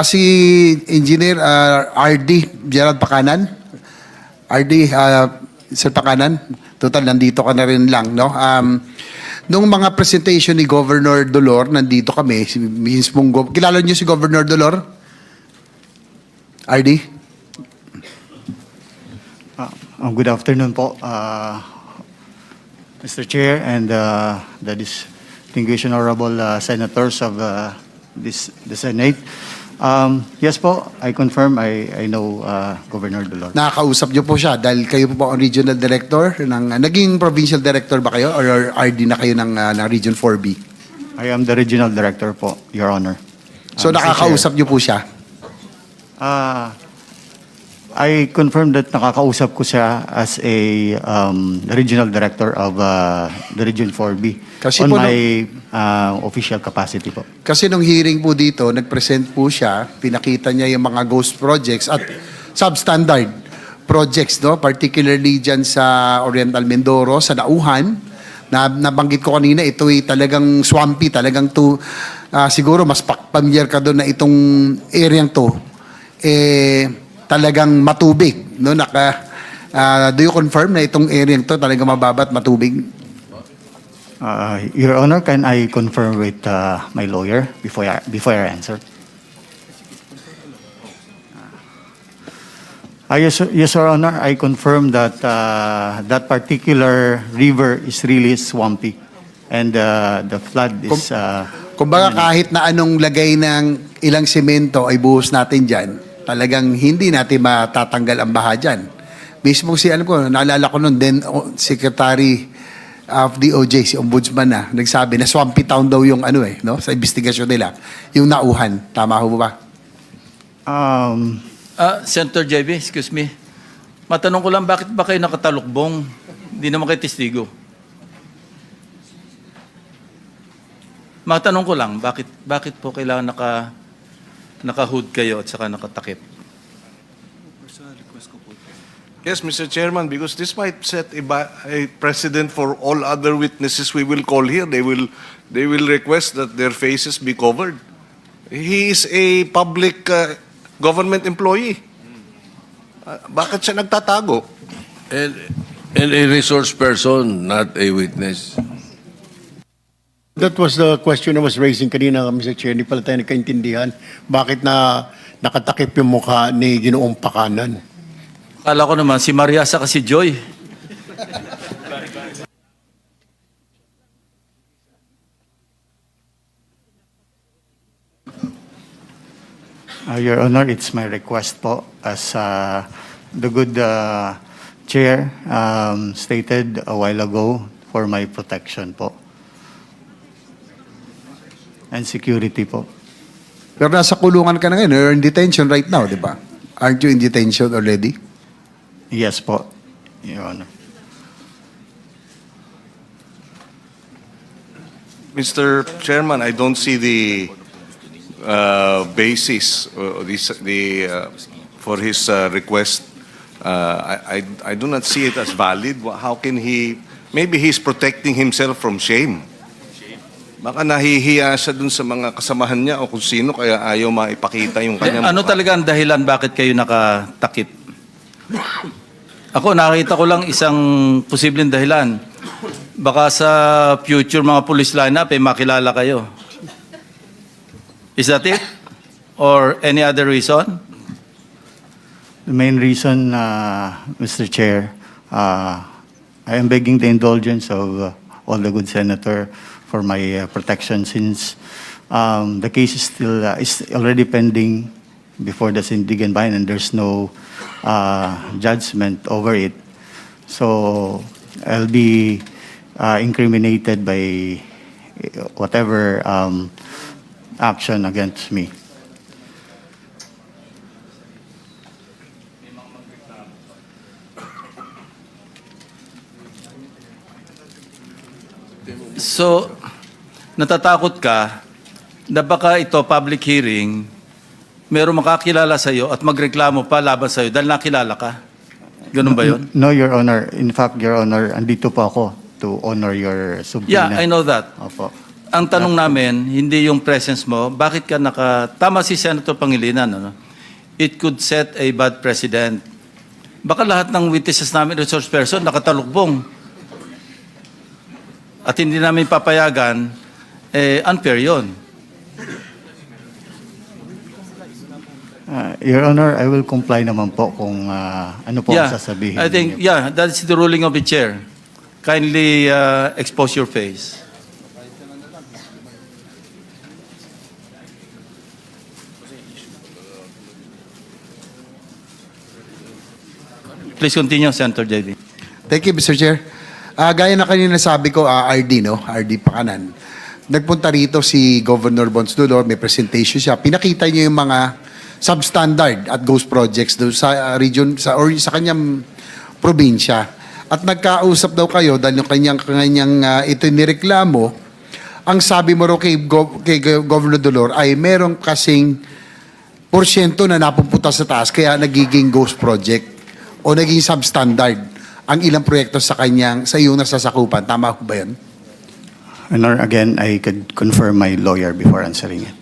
Si Engineer RD Gerald Pakanan. RD, Sir Pakanan, total nandito ka na rin lang, no? Nung mga presentation ni Governor Dolor, nandito kami, si mismong kilala niyo si Governor Dolor? RD? Good afternoon po, Mr. Chair and the distinguished honorable senators of the Senate. Yes po, I confirm I know Governor Dolor. Nakakausap niyo po siya dahil kayo po ang regional director naging provincial director ba kayo or RD na kayo ng Region 4B? I am the regional director po, Your Honor. So Mr. nakakausap niyo po siya? I confirm that nakakausap ko siya as a regional director of the Region 4B Kasi on po my official capacity po. Kasi nung hearing po dito, nag-present po siya, pinakita niya yung mga ghost projects at substandard projects, no? Particularly dyan sa Oriental Mindoro, sa Nauhan, na nabanggit ko kanina, ito ay talagang swampy, talagang siguro mas familiar ka doon na itong area to, talagang matubig, no? Do you confirm na itong area to talagang mababat matubig? Your Honor, can I confirm with my lawyer before I answer? Yes, Your Honor, I confirm that that particular river is really swampy and the flood is... Kumbaga kahit na anong lagay ng ilang semento ay buhos natin dyan, talagang hindi natin matatanggal ang baha dyan. Mismo alam ko, naalala ko noon, then Secretary of DOJ, si Ombudsman na, nagsabi na swampy town daw yung no, sa investigasyon nila, yung Nauhan. Tama ho ba? Senator JB, excuse me. Matanong ko lang, bakit ba kayo nakatalukbong? Hindi naman kayo testigo. Matanong ko lang, bakit po kailangan naka-hood kayo at saka nakatakip? Yes, Mr. Chairman, because this might set a precedent for all other witnesses we will call here. They will request that their faces be covered. He is a public government employee. Bakit siya nagtatago? And a resource person, not a witness. That was the question I was raising kanina, Mr. Chair. Hindi pala tayo nagkaintindihan. Bakit na nakatakip yung mukha ni Ginoong Pakanan? Akala ko naman, si Maria sa si Joy. Your Honor, it's my request po as the good chair stated a while ago for my protection po. And security po. Pero nasa kulungan ka na ngayon, you're in detention right now, di ba? Aren't you in detention already? Yes po, Your Honor. Mr. Chairman, I don't see the basis for his request. I do not see it as valid. How can he? Maybe he's protecting himself from shame. Baka nahihiya siya dun sa mga kasamahan niya o kung sino kaya ayaw maipakita yung kanyang... Ano talaga ang dahilan bakit kayo nakatakip? Ako, nakita ko lang isang posibleng dahilan. Baka sa future mga police lineup, makilala kayo. Is that it? Or any other reason? The main reason, Mr. Chair, I am begging the indulgence of all the good senator for my protection since the case is still is already pending before the Sindigan Bayan and there's no judgment over it. So I'll be incriminated by whatever action against me. So, natatakot ka na baka ito, public hearing, meron makakilala sa'yo at magreklamo pa laban sa'yo dahil nakilala ka? Ganun ba yun? No, Your Honor. In fact, Your Honor, andito po ako to honor your subpoena. Yeah, I know that. Opo. ang tanong namin, hindi yung presence mo, bakit ka tama si Senator Pangilinan, ano? It could set a bad precedent. Baka lahat ng witnesses namin, resource person, nakatalukbong. At hindi namin papayagan, unfair yun. Your Honor, I will comply naman po kung ano po ang sasabihin. I think, ninyo. that's the ruling of the chair. Kindly expose your face. Please continue, Senator JV. Thank you, Mr. Chair. Gaya na kanina sabi ko, RD, no? RD Pakanan. Nagpunta rito si Governor Bons Dulor, may presentation siya. Pinakita niya yung mga substandard at ghost projects doon sa region, or sa kanyang probinsya. At nagkausap daw kayo dahil yung kanyang ito nireklamo. Ang sabi mo raw kay Governor Dulor ay merong kasing porsyento na napupunta sa taas kaya nagiging ghost project o naging substandard ang ilang proyekto sa iyong nasasakupan. Tama ko ba yan? Honor, again, I could confirm my lawyer before answering it.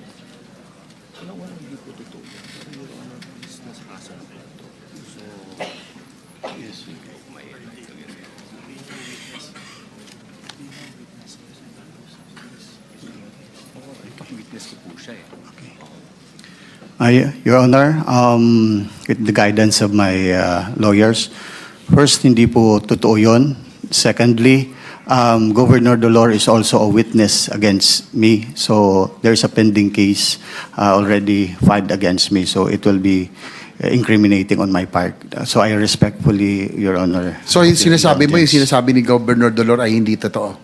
Your Honor, with the guidance of my lawyers, first, hindi po totoo yun. Secondly, Governor Dolor is also a witness against me. So there's a pending case already filed against me. So it will be incriminating on my part. So I respectfully, Your Honor. So yung sinasabi mo, yung sinasabi ni Governor Dolor ay hindi totoo.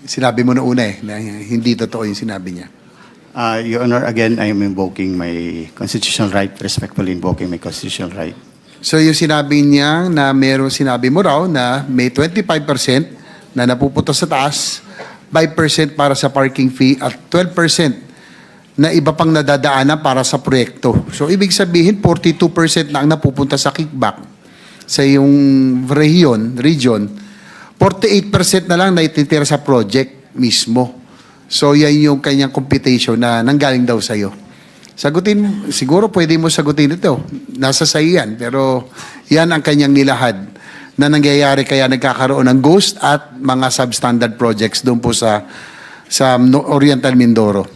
Sinabi mo na una na hindi totoo yung sinabi niya. Your Honor, again, I am invoking my constitutional right, respectfully invoking my constitutional right. So yung sinabi niya na sinabi mo raw na may 25% na napupunta sa taas, 5% para sa parking fee at 12% na iba pang nadadaanan para sa proyekto. So ibig sabihin 42% na ang napupunta sa kickback sa yung region, 48% na lang naititira sa project mismo. So yan yung kanyang computation na nanggaling daw sa'yo. Sagutin, siguro pwede mo sagutin ito. Nasa sa'yo yan. Pero yan ang kanyang nilahad na nangyayari kaya nagkakaroon ng ghost at mga substandard projects doon po sa Oriental Mindoro.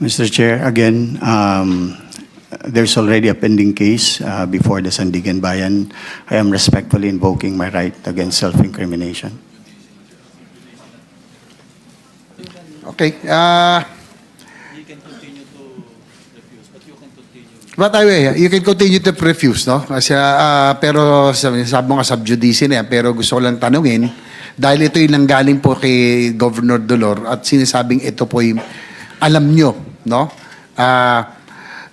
Mr. Chair, again, there's already a pending case before the Sandigan Bayan. I am respectfully invoking my right against self-incrimination. Okay. But anyway, you can continue to refuse, no? Kasi, pero sabi mo nga sub judice na yan, pero gusto ko lang tanungin, dahil ito yung nanggaling po kay Governor Dolor at sinasabing ito po yung alam nyo, no?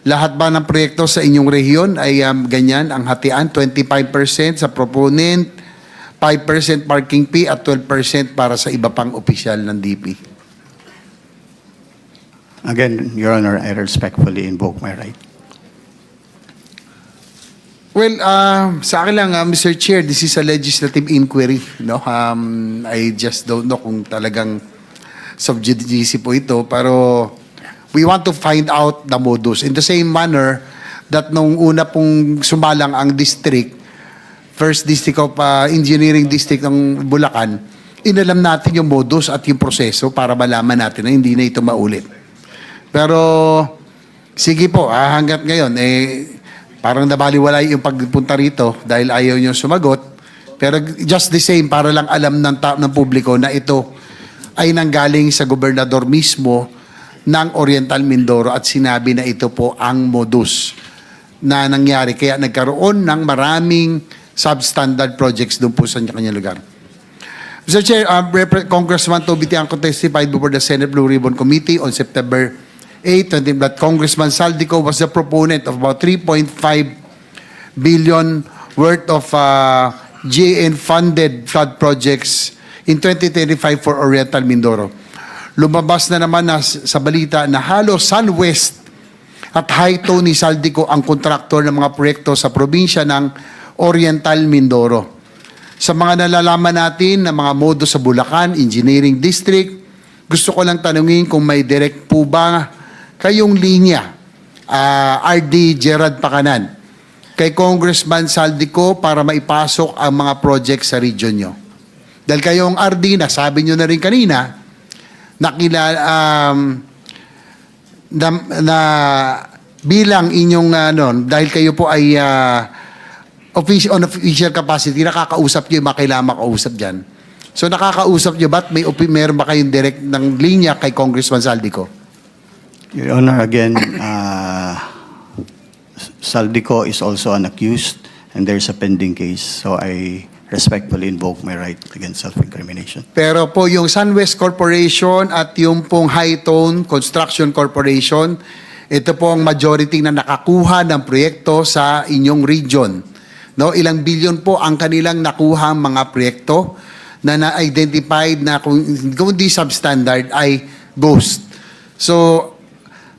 Lahat ba ng proyekto sa inyong rehiyon ay ganyan, ang hatian, 25% sa proponent, 5% parking fee at 12% para sa iba pang opisyal ng DP? Again, Your Honor, I respectfully invoke my right. Well, sa akin lang, Mr. Chair, this is a legislative inquiry. No? I just don't know kung talagang sub judice po ito, pero we want to find out the modus. In the same manner that nung una pong sumalang ang district, First District of Engineering District ng Bulacan, inalam natin yung modus at yung proseso para malaman natin na hindi na ito maulit. Pero, sige po, hanggat ngayon, parang nabaliwalay yung pagpunta rito dahil ayaw nyo sumagot. Pero just the same, para lang alam ng publiko na ito ay nanggaling sa gobernador mismo ng Oriental Mindoro at sinabi na ito po ang modus na nangyari. Kaya nagkaroon ng maraming substandard projects doon po sa kanyang lugar. Mr. Chair, Congressman Toby Tiangco testified before the Senate Blue Ribbon Committee on September 8, that Congressman Saldico was the proponent of about 3.5 billion worth of GN-funded flood projects in 2035 for Oriental Mindoro. Lumabas na naman sa balita na halos SunWest at Hi-To ni Saldico ang kontraktor ng mga proyekto sa probinsya ng Oriental Mindoro. Sa mga nalalaman natin na mga modo sa Bulacan Engineering District, gusto ko lang tanungin kung may direct po ba kayong linya, RD Gerard Pacanan, kay Congressman Saldico para maipasok ang mga project sa region nyo. Dahil kayong RD, nasabi nyo na rin kanina, na bilang inyong dahil kayo po ay on official capacity, nakakausap nyo yung mga kailangan makausap dyan. So nakakausap nyo ba't meron ba kayong direct ng linya kay Congressman Saldico? Your Honor, again, Saldico is also an accused and there's a pending case. So I respectfully invoke my right against self-incrimination. Pero po yung SunWest Corporation at yung pong High Tone Construction Corporation, ito po ang majority na nakakuha ng proyekto sa inyong region. No, ilang bilyon po ang kanilang nakuha mga proyekto na na-identified na kung hindi substandard ay ghost. So,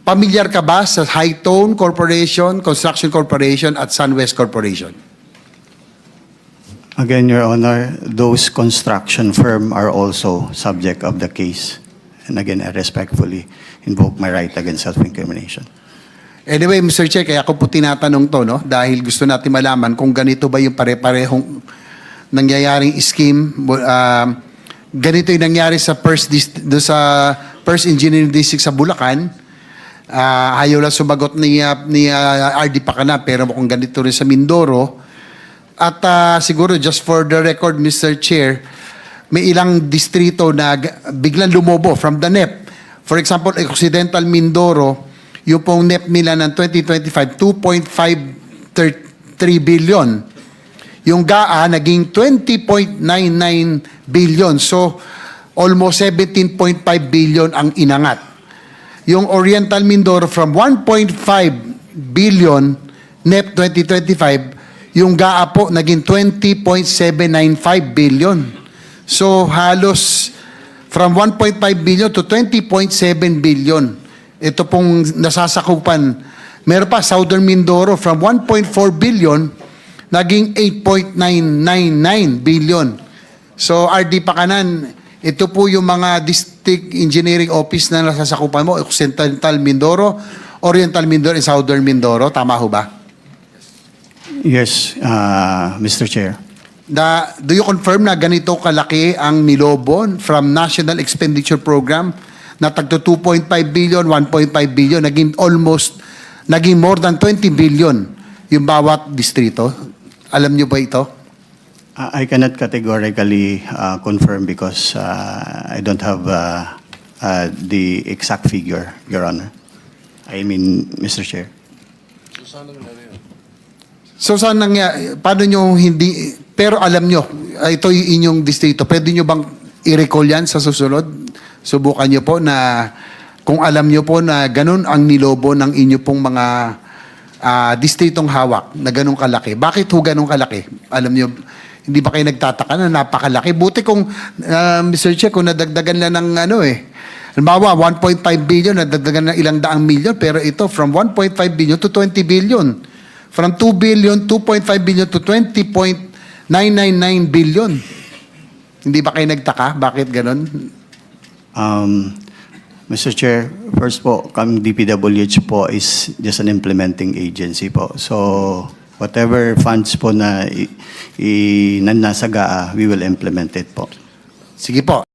pamilyar ka ba sa High Tone Corporation, Construction Corporation at SunWest Corporation? Again, Your Honor, those construction firm are also subject of the case. And again, I respectfully invoke my right against self-incrimination. Anyway, Mr. Chair, kaya ako po tinatanong to, no? Dahil gusto natin malaman kung ganito ba yung pare-parehong nangyayaring scheme. Ganito yung nangyari sa First Engineering District sa Bulacan. Ayaw lang sumagot ni RD Pacanan, pero mukhang ganito rin sa Mindoro. At siguro, just for the record, Mr. Chair, may ilang distrito na biglang lumobo from the NEP. For example, Occidental Mindoro, yung pong NEP nila ng 2025, 2.533 billion. Yung GAA, naging 20.99 billion. So, almost 17.5 billion ang inangat. Yung Oriental Mindoro, from 1.5 billion NEP 2025, yung GAA po, naging 20.795 billion. So, halos from 1.5 billion to 20.7 billion. Ito pong nasasakupan. Meron pa, Southern Mindoro, from 1.4 billion, naging 8.999 billion. So, RD Pacanan, ito po yung mga district engineering office na nasasakupan mo, Occidental Mindoro, Oriental Mindoro, and Southern Mindoro. Tama ho ba? Yes, Mr. Chair. Do you confirm na ganito kalaki ang nilobon from National Expenditure Program na tagto 2.5 billion, 1.5 billion, naging more than 20 billion yung bawat distrito? Alam niyo ba ito? I cannot categorically confirm because I don't have the exact figure, Your Honor. I mean, Mr. Chair. So saan paano nyo hindi, pero alam nyo, ito yung inyong distrito, pwede nyo bang i-recall yan sa susunod? Subukan nyo po na, kung alam nyo po na ganun ang nilobo ng inyo pong mga distritong hawak na ganun kalaki. Bakit ho ganun kalaki? Alam nyo, hindi ba kayo nagtataka na napakalaki? Buti kung, Mr. Che, kung nadagdagan lang ng halimbawa, 1.5 billion, nadagdagan ng ilang daang milyon, pero ito, from 1.5 billion to 20 billion. From 2 billion, 2.5 billion to 20.999 billion. Hindi ba kayo nagtaka? Bakit ganun? Mr. Chair, first po, kami DPWH po is just an implementing agency po. So, whatever funds po na nasa GAA, we will implement it po. Sige po.